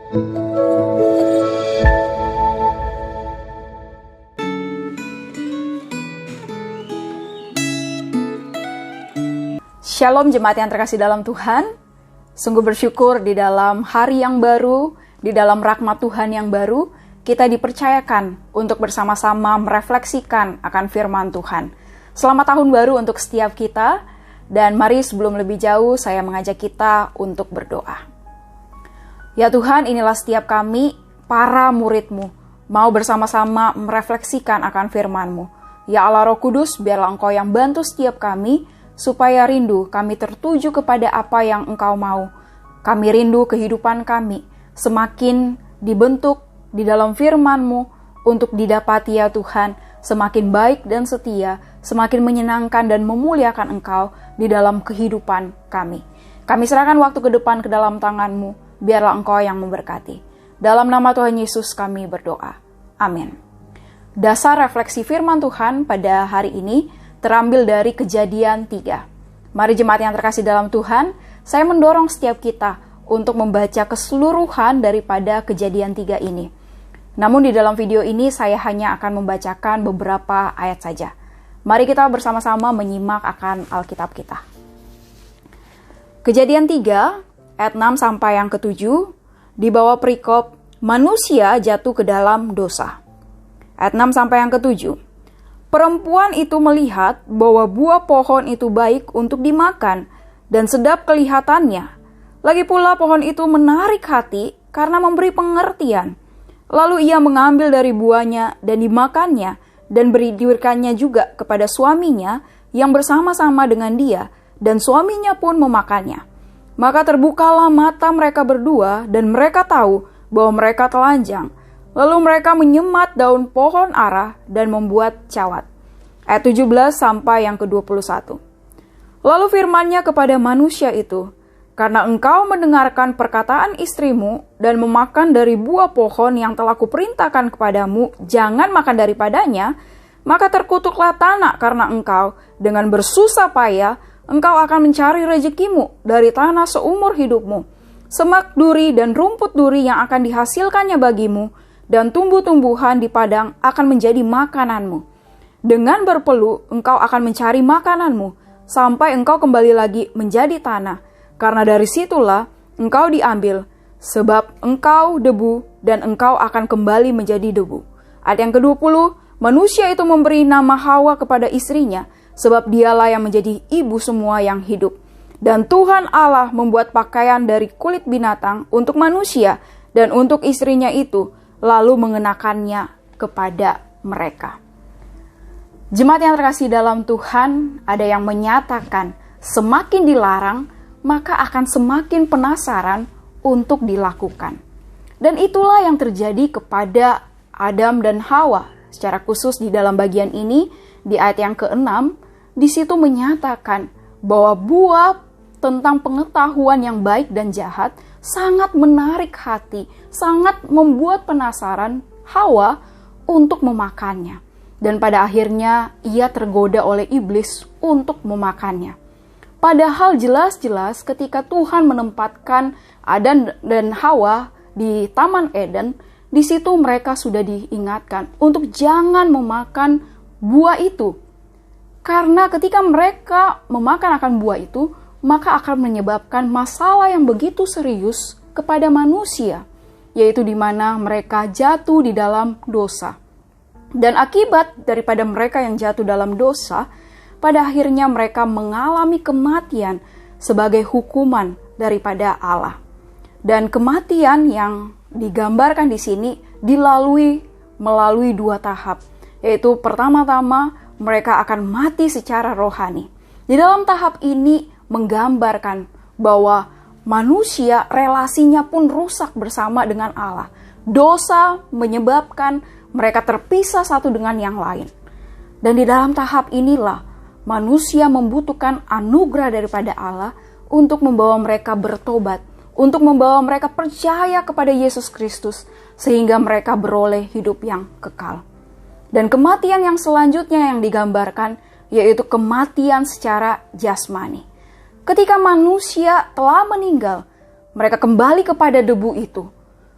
Shalom jemaat yang terkasih dalam Tuhan. Sungguh bersyukur di dalam hari yang baru, di dalam rahmat Tuhan yang baru, kita dipercayakan untuk bersama-sama merefleksikan akan firman Tuhan. Selamat tahun baru untuk setiap kita, dan mari sebelum lebih jauh saya mengajak kita untuk berdoa. Ya Tuhan, inilah setiap kami, para murid-Mu, mau bersama-sama merefleksikan akan firman-Mu. Ya Allah Roh Kudus, biarlah Engkau yang bantu setiap kami, supaya rindu kami tertuju kepada apa yang Engkau mau. Kami rindu kehidupan kami semakin dibentuk di dalam firman-Mu untuk didapati ya Tuhan, semakin baik dan setia, semakin menyenangkan dan memuliakan Engkau di dalam kehidupan kami. Kami serahkan waktu ke depan ke dalam tangan-Mu, biarlah Engkau yang memberkati. Dalam nama Tuhan Yesus kami berdoa. Amin. Dasar refleksi firman Tuhan pada hari ini terambil dari Kejadian 3. Mari jemaat yang terkasih dalam Tuhan, saya mendorong setiap kita untuk membaca keseluruhan daripada Kejadian 3 ini. Namun di dalam video ini saya hanya akan membacakan beberapa ayat saja. Mari kita bersama-sama menyimak akan Alkitab kita. Kejadian 3 ayat 6 sampai yang ke-7 di bawah perikop manusia jatuh ke dalam dosa. Ayat 6 sampai yang ke-7. Perempuan itu melihat bahwa buah pohon itu baik untuk dimakan dan sedap kelihatannya. Lagi pula pohon itu menarik hati karena memberi pengertian. Lalu ia mengambil dari buahnya dan dimakannya dan berikannya juga kepada suaminya yang bersama-sama dengan dia, dan suaminya pun memakannya. Maka terbukalah mata mereka berdua dan mereka tahu bahwa mereka telanjang. Lalu mereka menyemat daun pohon ara dan membuat cawat. Ayat 17 sampai yang ke-21. Lalu firman-Nya kepada manusia itu, karena engkau mendengarkan perkataan istrimu dan memakan dari buah pohon yang telah kuperintahkan kepadamu, jangan makan daripadanya, maka terkutuklah tanah karena engkau, dengan bersusah payah, engkau akan mencari rezekimu dari tanah seumur hidupmu. Semak duri dan rumput duri yang akan dihasilkannya bagimu, dan tumbuh-tumbuhan di padang akan menjadi makananmu. Dengan berpeluh engkau akan mencari makananmu, sampai engkau kembali lagi menjadi tanah, karena dari situlah engkau diambil, sebab engkau debu dan engkau akan kembali menjadi debu. Ayat yang ke-20, manusia itu memberi nama Hawa kepada istrinya, sebab dialah yang menjadi ibu semua yang hidup. Dan Tuhan Allah membuat pakaian dari kulit binatang untuk manusia dan untuk istrinya itu, lalu mengenakannya kepada mereka. Jemaat yang terkasih dalam Tuhan, ada yang menyatakan semakin dilarang, maka akan semakin penasaran untuk dilakukan. Dan itulah yang terjadi kepada Adam dan Hawa. Secara khusus di dalam bagian ini, di ayat yang ke-6, di situ menyatakan bahwa buah tentang pengetahuan yang baik dan jahat sangat menarik hati, sangat membuat penasaran Hawa untuk memakannya. Dan pada akhirnya ia tergoda oleh iblis untuk memakannya. Padahal jelas-jelas ketika Tuhan menempatkan Adam dan Hawa di Taman Eden, di situ mereka sudah diingatkan untuk jangan memakan buah itu. Karena ketika mereka memakan akan buah itu, maka akan menyebabkan masalah yang begitu serius kepada manusia, yaitu di mana mereka jatuh di dalam dosa. Dan akibat daripada mereka yang jatuh dalam dosa, pada akhirnya mereka mengalami kematian sebagai hukuman daripada Allah. Dan kematian yang digambarkan di sini melalui dua tahap, yaitu pertama-tama mereka akan mati secara rohani. Di dalam tahap ini menggambarkan bahwa manusia relasinya pun rusak bersama dengan Allah. Dosa menyebabkan mereka terpisah satu dengan yang lain. Dan di dalam tahap inilah manusia membutuhkan anugerah daripada Allah untuk membawa mereka bertobat, untuk membawa mereka percaya kepada Yesus Kristus, sehingga mereka beroleh hidup yang kekal. Dan kematian yang selanjutnya yang digambarkan, yaitu kematian secara jasmani. Ketika manusia telah meninggal, mereka kembali kepada debu itu.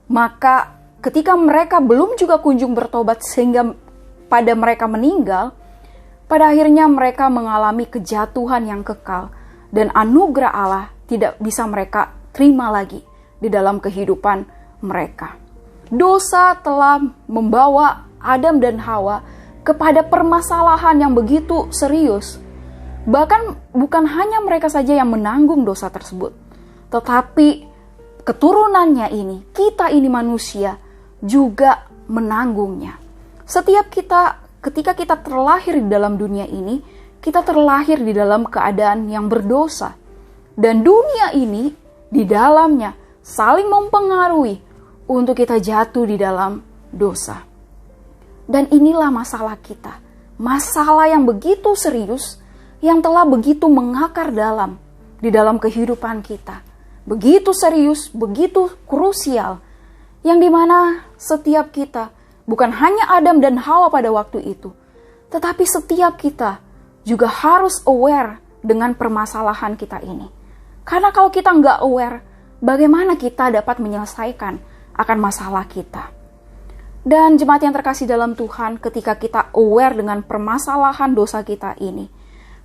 Maka ketika mereka belum juga kunjung bertobat sehingga pada mereka meninggal, pada akhirnya mereka mengalami kejatuhan yang kekal dan anugerah Allah tidak bisa mereka terima lagi di dalam kehidupan mereka. Dosa telah membawa Adam dan Hawa kepada permasalahan yang begitu serius. Bahkan bukan hanya mereka saja yang menanggung dosa tersebut, tetapi keturunannya ini, kita ini manusia, juga menanggungnya. Setiap kita, ketika kita terlahir di dalam dunia ini, kita terlahir di dalam keadaan yang berdosa. Dan dunia ini, di dalamnya, saling mempengaruhi untuk kita jatuh di dalam dosa. Dan inilah masalah kita. Masalah yang begitu serius, yang telah begitu mengakar di dalam kehidupan kita. Begitu serius, begitu krusial, yang dimana setiap kita, bukan hanya Adam dan Hawa pada waktu itu, tetapi setiap kita juga harus aware dengan permasalahan kita ini. Karena kalau kita nggak aware, bagaimana kita dapat menyelesaikan akan masalah kita? Dan jemaat yang terkasih dalam Tuhan, ketika kita aware dengan permasalahan dosa kita ini,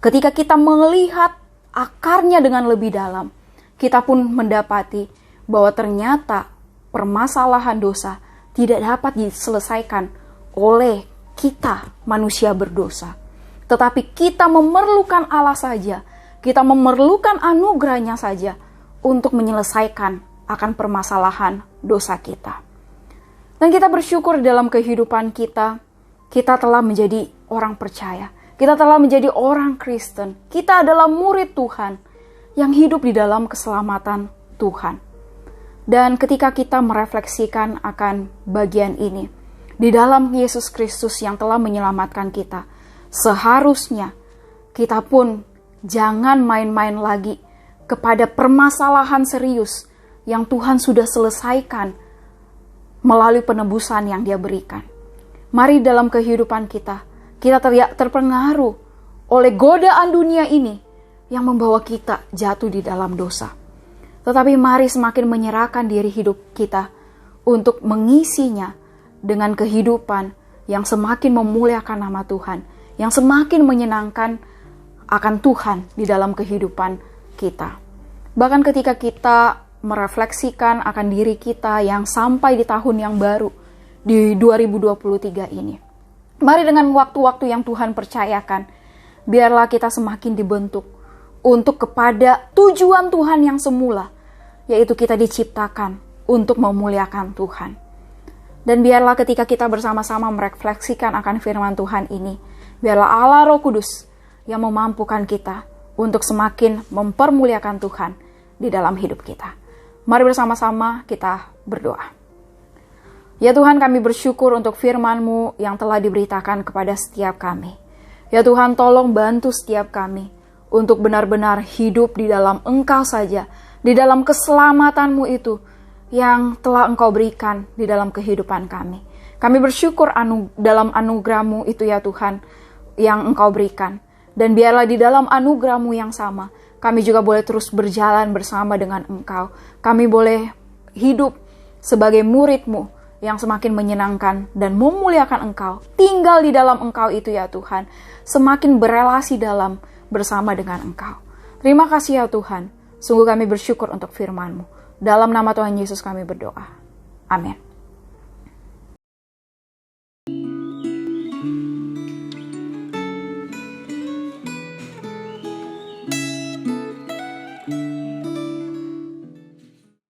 ketika kita melihat akarnya dengan lebih dalam, kita pun mendapati bahwa ternyata permasalahan dosa tidak dapat diselesaikan oleh kita manusia berdosa. Tetapi kita memerlukan Allah saja, kita memerlukan anugerahnya saja untuk menyelesaikan akan permasalahan dosa kita. Dan kita bersyukur dalam kehidupan kita, kita telah menjadi orang percaya. Kita telah menjadi orang Kristen. Kita adalah murid Tuhan yang hidup di dalam keselamatan Tuhan. Dan ketika kita merefleksikan akan bagian ini, di dalam Yesus Kristus yang telah menyelamatkan kita, seharusnya kita pun jangan main-main lagi kepada permasalahan serius yang Tuhan sudah selesaikan melalui penebusan yang Dia berikan. Mari dalam kehidupan kita terpengaruh oleh godaan dunia ini yang membawa kita jatuh di dalam dosa. Tetapi mari semakin menyerahkan diri hidup kita untuk mengisinya dengan kehidupan yang semakin memuliakan nama Tuhan, yang semakin menyenangkan akan Tuhan di dalam kehidupan kita. Bahkan ketika kita merefleksikan akan diri kita yang sampai di tahun yang baru, di 2023 ini. Mari dengan waktu-waktu yang Tuhan percayakan, biarlah kita semakin dibentuk untuk kepada tujuan Tuhan yang semula, yaitu kita diciptakan untuk memuliakan Tuhan. Dan biarlah ketika kita bersama-sama merefleksikan akan firman Tuhan ini, biarlah Allah Roh Kudus yang memampukan kita untuk semakin mempermuliakan Tuhan di dalam hidup kita. Mari bersama-sama kita berdoa. Ya Tuhan, kami bersyukur untuk firman-Mu yang telah diberitakan kepada setiap kami. Ya Tuhan, tolong bantu setiap kami untuk benar-benar hidup di dalam Engkau saja, di dalam keselamatan-Mu itu yang telah Engkau berikan di dalam kehidupan kami. Kami bersyukur dalam anugerah-Mu itu ya Tuhan, yang Engkau berikan. Dan biarlah di dalam anugerah-Mu yang sama, kami juga boleh terus berjalan bersama dengan Engkau. Kami boleh hidup sebagai murid-Mu yang semakin menyenangkan dan memuliakan Engkau. Tinggal di dalam Engkau itu ya Tuhan, semakin berelasi dalam bersama dengan Engkau. Terima kasih ya Tuhan. Sungguh kami bersyukur untuk firman-Mu. Dalam nama Tuhan Yesus kami berdoa. Amin.